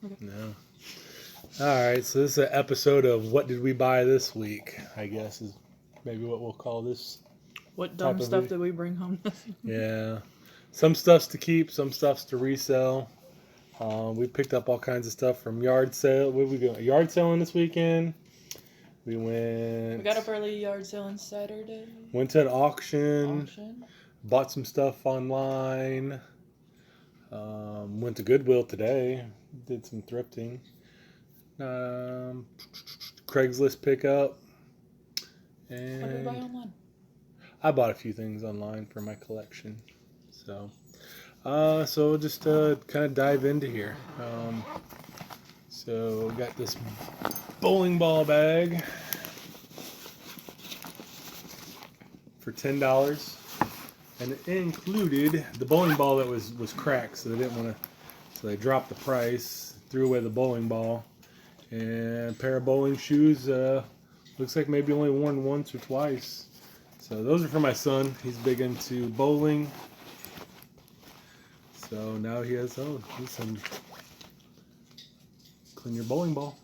Okay. No. All right, so this is an episode of What Did We Buy This Week, I guess is maybe what we'll call this. What Type dumb of stuff video. did we bring home? Yeah. Some stuff's to keep, some stuff's to resell. We picked up all kinds of stuff from yard sale. What did we go? Yard selling this weekend. We went. We got up early yard sale on Saturday. Went to an auction. Auction. Bought some stuff online. Went to Goodwill today. Did some thrifting. Craigslist pickup. What did we buy And online? I bought a few things online for my collection. So we'll just kind of dive into here. So we got this bowling ball bag for $10. And it included the bowling ball that was cracked, so they didn't want to. So they dropped the price, threw away the bowling ball, and a pair of bowling shoes. Looks like maybe only worn once or twice. So those are for my son. He's big into bowling. So now he has some clean your bowling ball.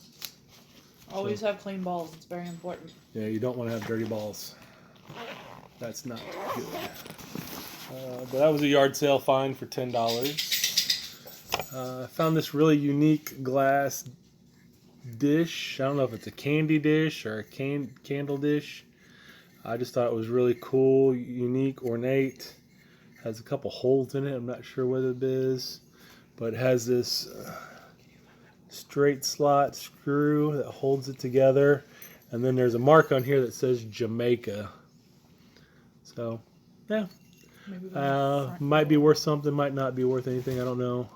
Always have clean balls. It's very important. Yeah, you don't want to have dirty balls. That's not good. But that was a yard sale find for $10. I found this really unique glass dish. I don't know if it's a candy dish or a candle dish. I just thought it was really cool, unique, ornate. Has a couple holes in it. I'm not sure what it is. But it has this straight slot screw that holds it together. And then there's a mark on here that says Jamaica. So, yeah. Maybe Might be worth something, might not be worth anything. I don't know.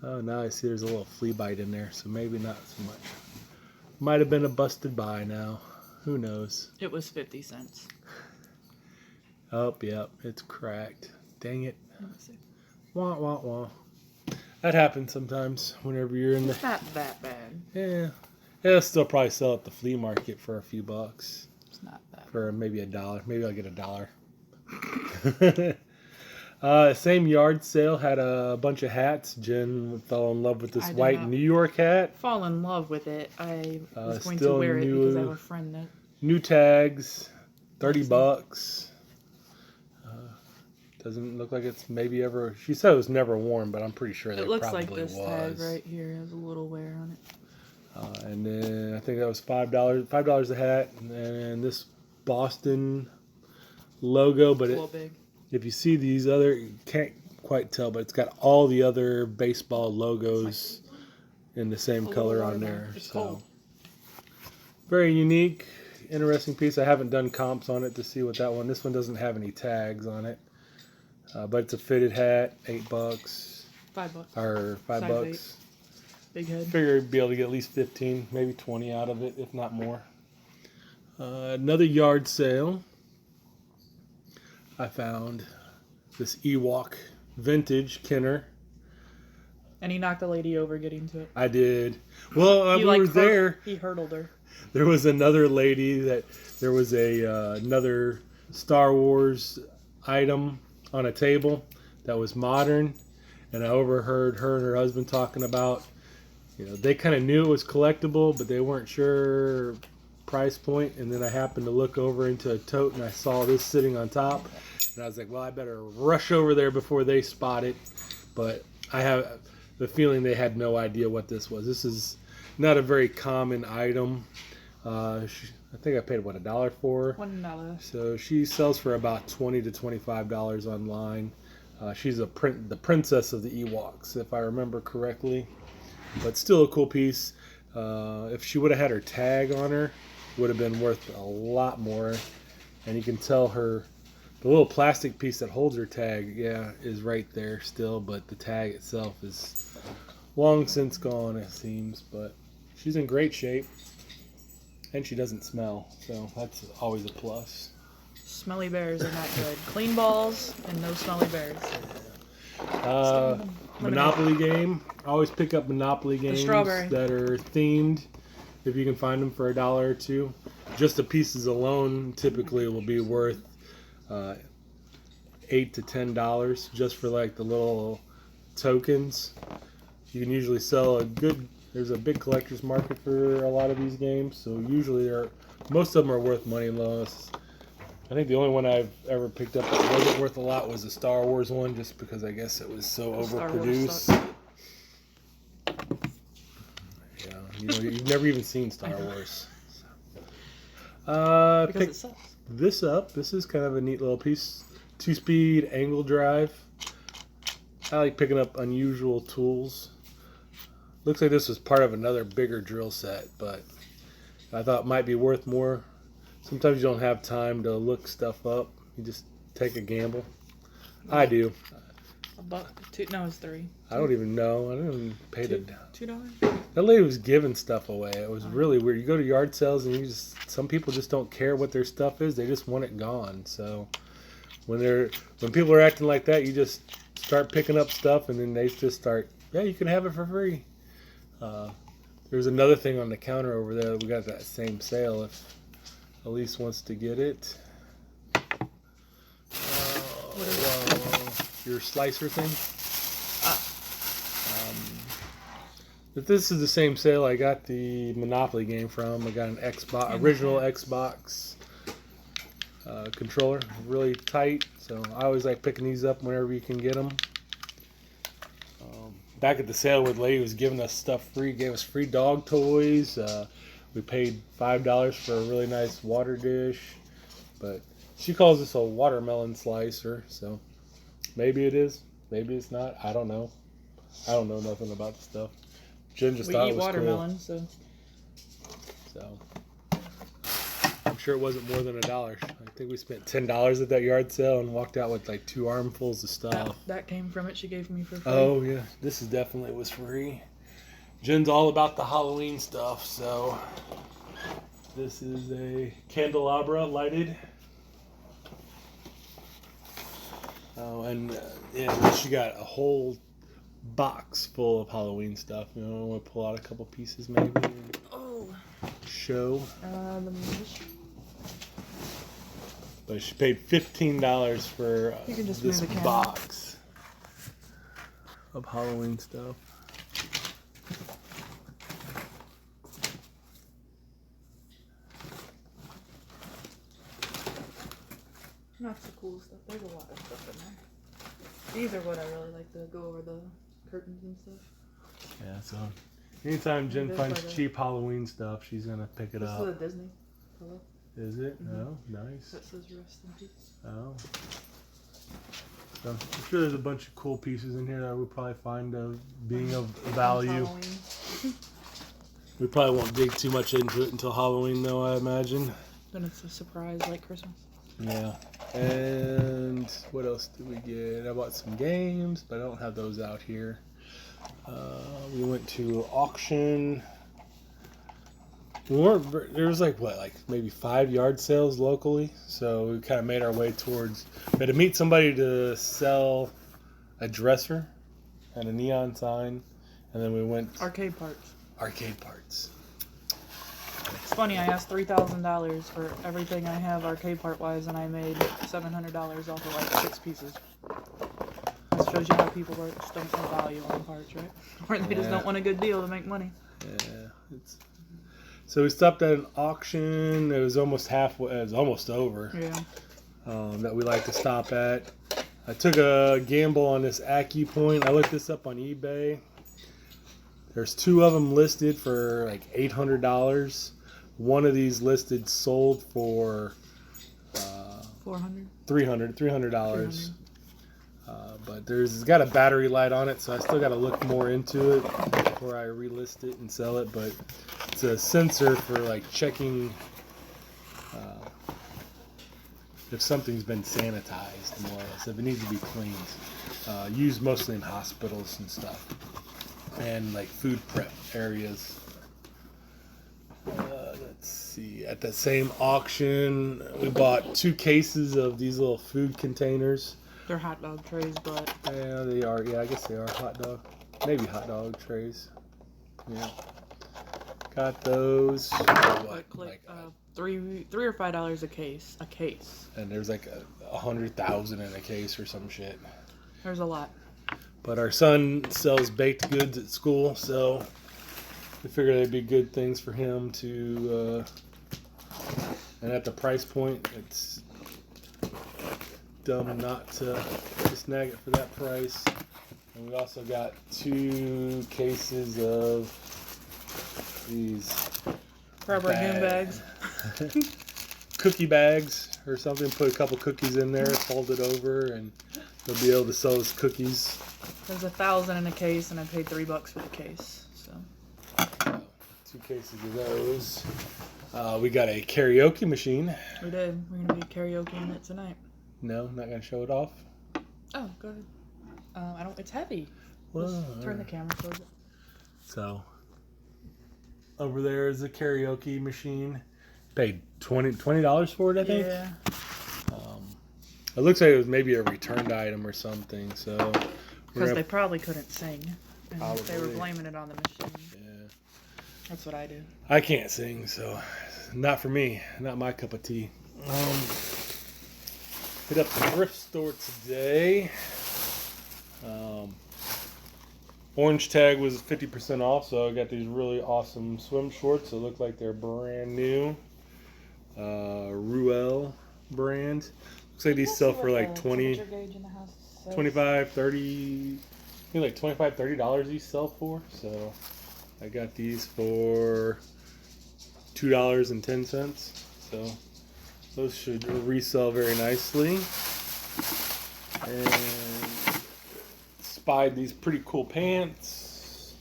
Oh, now I see there's a little flea bite in there, so maybe not so much. Might have been a busted buy now. Who knows? It was 50 cents. Oh, yep, it's cracked. Dang it. Let me see. Wah, wah, wah. That happens sometimes whenever you're in It's the... not that bad. Yeah. It'll still probably sell at the flea market for a few bucks. It's not that For maybe $1. Maybe I'll get $1. Same yard sale had a bunch of hats. Jen fell in love with this I did white not. New York hat. fall in love with it. I was going to still wear it new- because I have a friend that. New tags, $30. Doesn't look like it's maybe ever. She said it was never worn, but I'm pretty sure It it looks probably like this was. tag right here has a little wear on it. And then I think that was $5. $5 a hat, and then this Boston logo. But It's a little big. if you see these other, you can't quite tell, but it's got all the other baseball logos in the same A color little on watermelon. there. It's So cold. very unique, interesting piece. I haven't done comps on it to see what that one. This one doesn't have any tags on it, but it's a fitted hat, $8 $5. or $5. Size 8. Big head. Figure I'd be able to get at least 15, maybe 20 out of it, if not more. Another yard sale. I found this Ewok vintage Kenner. And he knocked the lady over getting to it. I did. Well, He we were there. He hurdled her. There was another lady there was another Star Wars item on a table that was modern, and I overheard her and her husband talking about, they kind of knew it was collectible, but they weren't sure price point. And then I happened to look over into a tote, and I saw this sitting on top, and I was like, well, I better rush over there before they spot it. But I have the feeling they had no idea what this was. This is not a very common item. I think I paid $1 for her. $1. So she sells for about $20 to $25 online. She's the princess of the Ewoks, if I remember correctly. But still a cool piece. If she would have had her tag on her, would have been worth a lot more. And you can tell the little plastic piece that holds her tag, is right there still. But the tag itself is long since gone, it seems. But she's in great shape. And she doesn't smell, so that's always a plus. Smelly bears are not good. Clean balls and no smelly bears. Monopoly game. I always pick up Monopoly games strawberry. that are themed, if you can find them for $1 or $2. Just the pieces alone typically will be worth $8 to $10 just for like the little tokens. you can usually sell there's a big collector's market for a lot of these games, so usually most of them are worth money unless. I think the only one I've ever picked up that wasn't worth a lot was the Star Wars one, just because I guess it was so overproduced. Yeah, you've never even seen Star Wars. Because Pick it sucks. this up. This is kind of a neat little piece. 2-speed angle drive. I like picking up unusual tools. Looks like this was part of another bigger drill set, but I thought it might be worth more. Sometimes you don't have time to look stuff up. You just take a gamble. I do. $1, no, it's $3. I don't even know. I didn't even pay it. $2. That lady was giving stuff away. It was really weird. You go to yard sales and some people just don't care what their stuff is. They just want it gone. So when people are acting like that, you just start picking up stuff and then they just start, yeah, you can have it for free. There's another thing on the counter over there. We got that same sale if Elise wants to get it. Your slicer thing. If this is the same sale I got the Monopoly game from. I got an original Xbox controller, really tight. So I always like picking these up whenever you can get them. Back at the sale where the lady was giving us stuff free, gave us free dog toys. We paid $5 for a really nice water dish, but she calls this a watermelon slicer, so maybe it is, maybe it's not. I don't know. I don't know nothing about the stuff. Jen just thought it was watermelon, cool. So I'm sure it wasn't more than $1. I think we spent $10 at that yard sale and walked out with like 2 armfuls of stuff. That came from it. She gave me for free. Oh yeah, this is definitely was free. Jen's all about the Halloween stuff, so this is a candelabra lighted. Oh, and she got a whole box full of Halloween stuff. You know, I want to pull out a couple pieces maybe. And show. The mission. But she paid $15 for this box of Halloween stuff. Not so cool stuff. There's a lot of stuff in there. These are what I really like to go over the curtains and stuff. Yeah, so anytime Jen finds cheap Halloween stuff, she's gonna pick it up. This is a Disney pillow. Is it? Mm-hmm. Oh, nice. That says rest in peace. Oh. So I'm sure there's a bunch of cool pieces in here that we'll probably find being of value. We probably won't dig too much into it until Halloween, though, I imagine. Then it's a surprise like Christmas. Yeah. And what else did we get? I bought some games, but I don't have those out here. We went to auction. There was like maybe 5 yard sales locally, so we kind of made our way towards. We had to meet somebody to sell a dresser and a neon sign, and then we went arcade parts. It's funny, I asked $3,000 for everything I have arcade part wise, and I made $700 off of like 6 pieces. That shows you how people just don't know value on parts, right? Or they just don't want a good deal to make money. Yeah, so we stopped at an auction. It was almost halfway. It was almost over. Yeah. That we like to stop at. I took a gamble on this AccuPoint. I looked this up on eBay. There's 2 of them listed for like $800. One of these listed sold for $300. But it's got a battery light on it, so I still got to look more into it before I relist it and sell it. But it's a sensor for like checking if something's been sanitized, more or less, if it needs to be cleaned. Used mostly in hospitals and stuff, and like food prep areas. Let's see. At that same auction, we bought 2 cases of these little food containers. They're hot dog trays, but... Yeah, they are. Yeah, I guess they are hot dog. Maybe hot dog trays. Yeah. Got those. What? Like $3 or $5 a case. A case. And there's like 100,000 in a case or some shit. There's a lot. But our son sells baked goods at school, so we figured they'd be good things for him to. And at the price point, it's dumb not to snag it for that price. And we also got 2 cases of these Rubber goon bags. cookie bags or something. Put a couple cookies in there, fold it over, and they'll be able to sell us cookies. There's 1,000 in a case, and I paid $3 for the case. So 2 cases of those. We got a karaoke machine. we did. We're gonna be karaokeing it tonight. No, not gonna show it off. Oh, go ahead. I don't. It's heavy. Well, Just turn the camera towards it. So over there is a karaoke machine. Paid $20 for it, I think. Yeah. It looks like it was maybe a returned item or something. So Because they probably couldn't sing. And they were Probably. blaming it on the machine. yeah, That's what I do. I can't sing, so not for me. Not my cup of tea. Hit up the thrift store today. Orange Tag was 50% off, so I got these really awesome swim shorts that look like they're brand new. Ruel brand. Looks like these sell for like 20, 25, 30, I think like $25, $30 these sell for. So I got these for $2.10. So those should resell very nicely. And spied these pretty cool pants.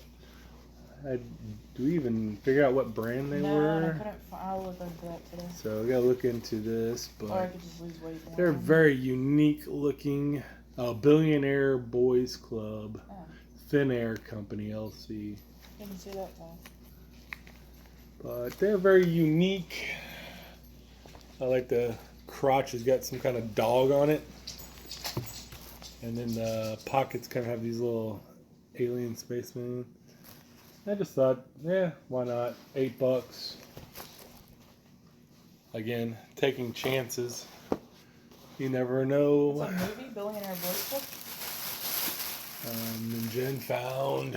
Do we even figure out what brand they were? I'll look into that today. So we gotta look into this, Or I but could just lose weight. they're very unique looking. Billionaire Boys Club, Oh, Thin Air Company LC. didn't see that one. But they're very unique. I like the crotch has got some kind of dog on it. And then the pockets kind of have these little alien spacemen. I just thought, yeah, why not? $8. Again, taking chances. You never know. It's a movie, Billionaire Boys Club? And Jen found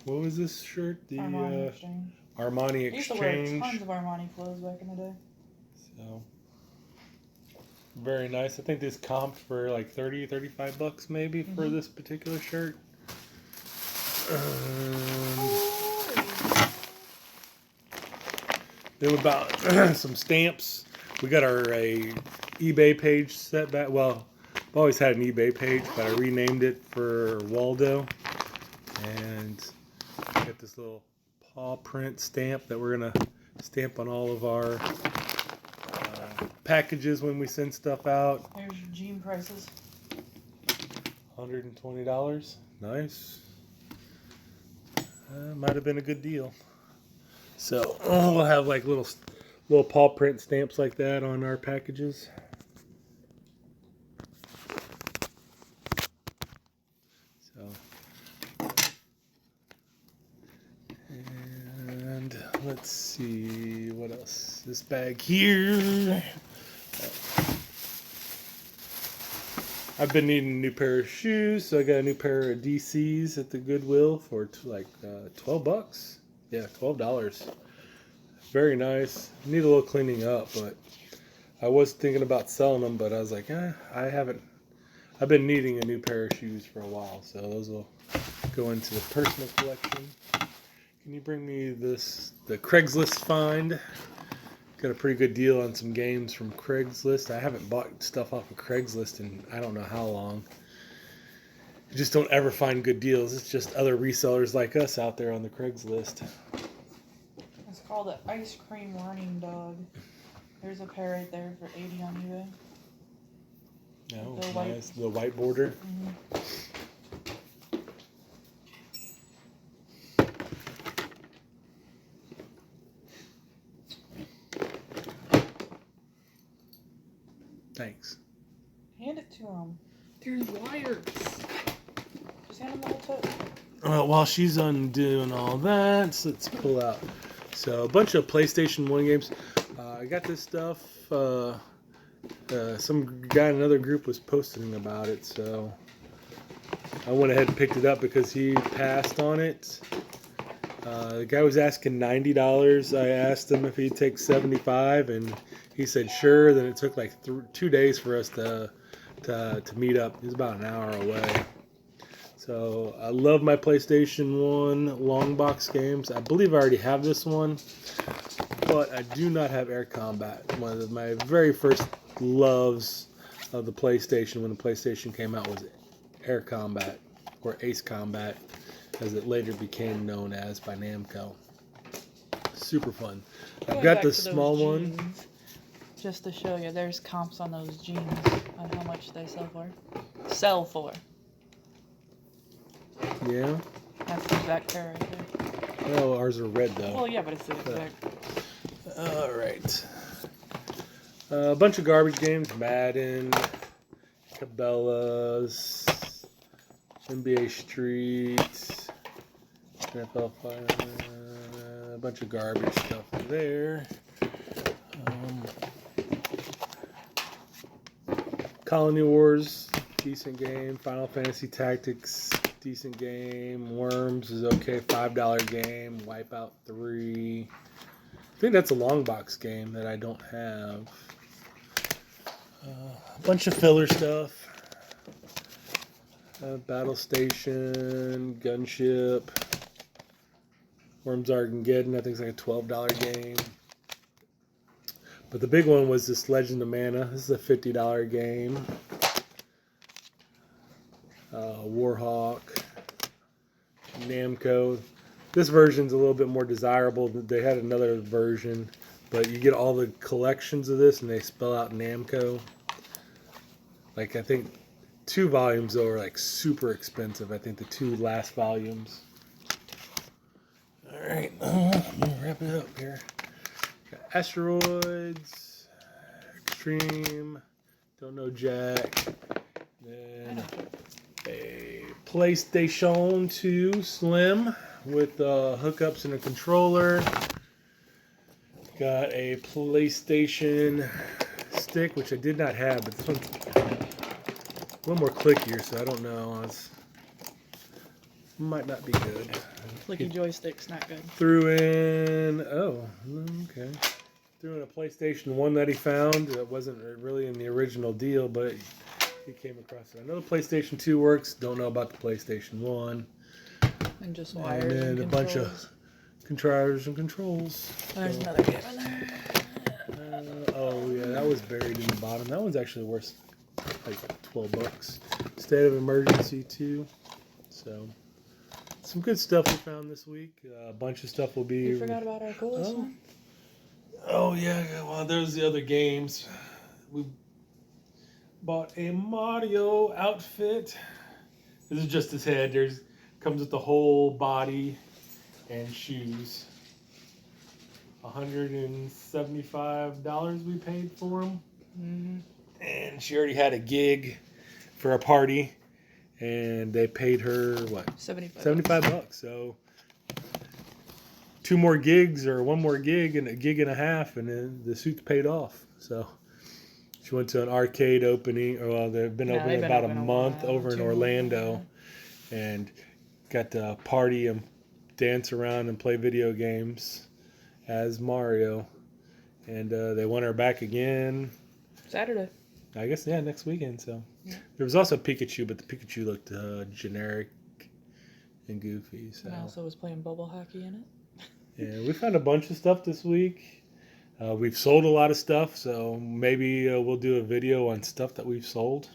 what was this shirt? The Armani Exchange. Armani I used to wear Exchange. tons of Armani clothes back in the day. So very nice. I think this comped for like $35 maybe for this particular shirt. Then we bought some stamps. We got our eBay page set back. Well, I've always had an eBay page, but I renamed it for Waldo. And got this little paw print stamp that we're gonna stamp on all of our packages when we send stuff out. Here's your jean prices. $120. Nice. Might have been a good deal. So we'll have like little paw print stamps like that on our packages. So, and let's see what else. This bag here. I've been needing a new pair of shoes, so I got a new pair of DCs at the Goodwill for like $12. Yeah, $12. Very nice. Need a little cleaning up, but I was thinking about selling them, but I was like, I've been needing a new pair of shoes for a while, so those will go into the personal collection. Can you bring me the Craigslist find? Got a pretty good deal on some games from Craigslist. I haven't bought stuff off of Craigslist in I don't know how long. You just don't ever find good deals. It's just other resellers like us out there on the Craigslist. It's called an ice cream running dog. There's a pair right there for $80 on eBay. No, The white- nice. The white border. Thanks. Hand it to him. There's wires. Just hand him the whole tip. Well, while she's undoing all that, so let's pull out. So a bunch of PlayStation 1 games. I got this stuff. some guy in another group was posting about it, so I went ahead and picked it up because he passed on it. The guy was asking $90. I asked him if he'd take $75, and he said sure. Then it took like 2 days for us to meet up. It was about an hour away. So I love my PlayStation 1 long box games. I believe I already have this one, but I do not have Air Combat. One of my very first loves of the PlayStation when the PlayStation came out was Air Combat, or Ace Combat, as it later became known as by Namco. Super fun. I've Going got back the to those small one. jeans, just to show you, there's comps on those jeans on how much they sell for. Yeah. That's the exact pair right there. Oh, ours are red though. Well, yeah, but it's the exact. All right. A bunch of garbage games: Madden, Cabela's, NBA Street, NFL Fire, a bunch of garbage stuff there. Colony Wars, decent game. Final Fantasy Tactics, decent game. Worms is okay, $5 game. Wipeout 3. I think that's a long box game that I don't have. A bunch of filler stuff. Battle Station, Gunship, Worms Armageddon. I think it's like a $12 game. But the big one was this Legend of Mana. This is a $50 game. Warhawk, Namco. This version's a little bit more desirable. They had another version, but you get all the collections of this, and they spell out Namco. Like, I think 2 volumes though are like super expensive. I think the 2 last volumes. All right, let me wrap it up here. Got Asteroids, Extreme, Don't Know Jack, then a PlayStation 2 Slim with hookups and a controller. Got a PlayStation Stick, which I did not have, but this one's a little more clickier, so I don't know. Might not be good. Clicky joystick's not good. Threw in, okay. Threw in a PlayStation 1 that he found. That wasn't really in the original deal, but he came across it. I know the PlayStation 2 works. Don't know about the PlayStation 1. And just wires And and then a bunch of controllers and controls. There's So, another game in there. oh yeah, that was buried in the bottom. That one's actually worth like $12. State of Emergency 2. So some good stuff we found this week. A bunch of stuff will be. You forgot about our coolest one? Oh yeah, well there's the other games. We bought a Mario outfit. This is just his head. Comes with the whole body and shoes. $175 we paid for them. Mm-hmm. And she already had a gig for a party, and they paid her what? $75. So 2 more gigs or 1 more gig and a gig and a half, and then the suit's paid off. So she went to an arcade opening. Well, they've been open about a month over in Orlando, and got to party and dance around and play video games as Mario. And they want her back again Saturday. I guess, yeah, next weekend. So there was also Pikachu, but the Pikachu looked generic and goofy. So. And I also was playing bubble hockey in it. Yeah, we found a bunch of stuff this week. We've sold a lot of stuff, so maybe we'll do a video on stuff that we've sold.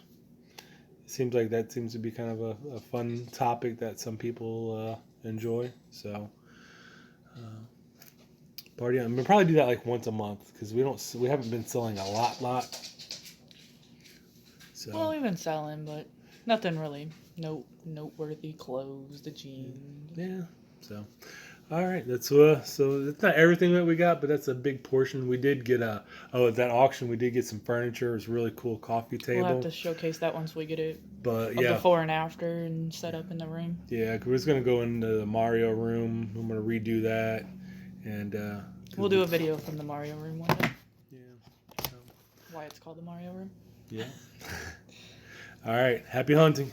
It seems like that seems to be kind of a fun topic that some people enjoy. So party on. We'll probably do that like once a month because we haven't been selling a lot. So. Well, we've been selling, but nothing really noteworthy. Clothes, the jeans. Yeah. So, all right. That's so it's not everything that we got, but that's a big portion. We did get at that auction. We did get some furniture. It was a really cool coffee table. We'll have to showcase that once we get it. But yeah, before and after, and set up in the room. Yeah, cause we're just gonna go into the Mario room. I'm gonna redo that, and we'll do a video from the Mario room one day. Yeah. So. why it's called the Mario room. Yeah. All right. Happy hunting.